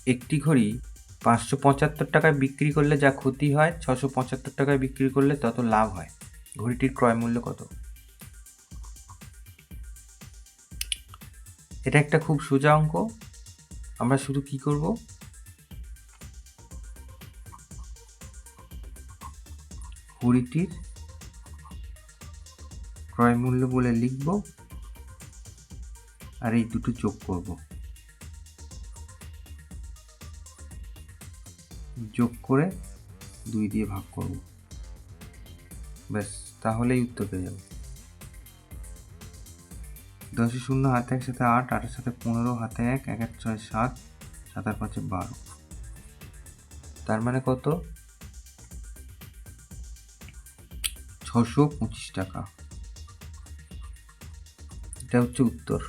একটি ঘড়ি 575 টাকায় বিক্রি করলে যা ক্ষতি হয় 675 টাকায় বিক্রি করলে তত লাভ হয়। ঘড়িটির ক্রয় মূল্য কত? এটা একটা খুব সোজা অঙ্ক। আমরা শুধু কি করব, ঘড়িটির ক্রয় মূল্য বলে লিখব আর এই দুটো যোগ করব, যোগ করে 2 দিয়ে ভাগ করব, ব্যাস তাহলেই উত্তর পেয়ে যাব। 10 শূন্য হাতে 1 সাথে 8, 8 সাথে 15, হাতে 1, 1 6 7, 7 5 12। তার মানে কত? 625 টাকা। এটা হচ্ছে উত্তর।